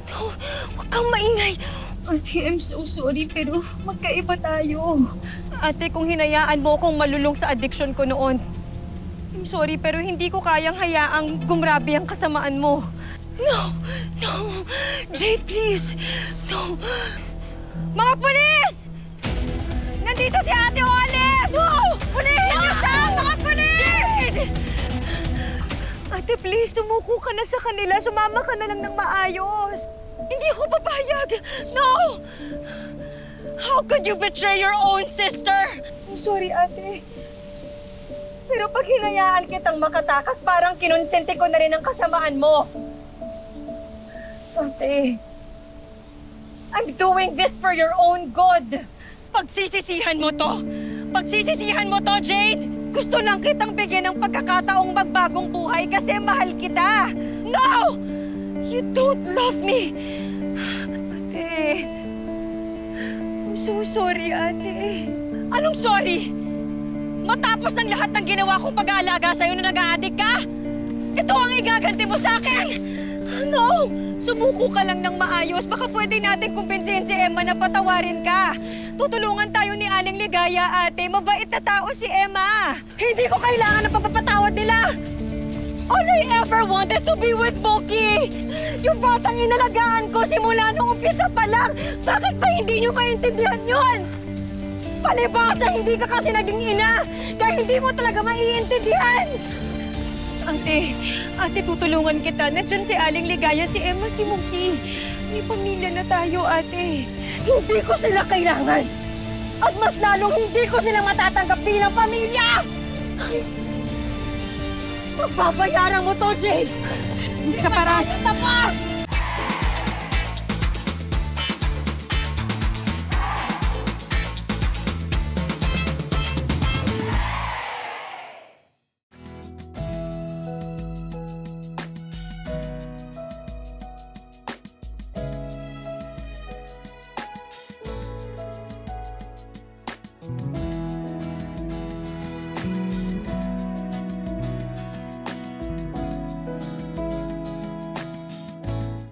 No, huwag kang maingay. Ate, I'm so sorry, pero magkaiba tayo. Ate, kung hinayaan mo akong malulong sa addiction ko noon, I'm sorry, pero hindi ko kayang hayaang gumrabi ang kasamaan mo. No! No! Jade, please! No! Mga pulis! Nandito si Ate Olive! No! Pulihin niyo siya! Mga pulis! Jade! Ate, please, sumuko ka na sa kanila. Sumama ka na lang ng maayos. Hindi ako papayag! No! How could you betray your own sister? I'm sorry, ate. Pero pag hinayaan kitang makatakas, parang kinonsente ko na rin ang kasamaan mo. Ate, I'm doing this for your own good. Pagsisisihan mo to! Pagsisisihan mo to, Jade! Gusto lang kitang bigyan ng pagkakataong magbagong buhay kasi mahal kita. No! You don't love me! Ate, I'm so sorry, ate. Anong sorry? Matapos ng lahat ng ginawa kong pag-aalaga sa'yo na nag-a-addict ka? Ito ang igaganti mo sa akin! No! Sumuko ka lang ng maayos. Baka pwede natin kumbinsihin si Emma na patawarin ka. Tutulungan tayo ni Aling Ligaya, ate. Mabait na tao si Emma. Hindi ko kailangan ng pagpapatawad nila. All I ever want is to be with Moki! Yung batang inalagaan ko simula nung umpisa pa lang. Bakit ba hindi nyo maintindihan yun? Palibasa, hindi ka kasi naging ina. Kaya hindi mo talaga maiintindihan. Ate, tutulungan kita. Nandiyan si Aling Ligaya, si Emma, si Moki. May pamilya na tayo, ate. Hindi ko sila kailangan. At mas lalong hindi ko sila matatanggap bilang pamilya! Pagbabayaran mo to, Jade! Miss Caparas! Tapos!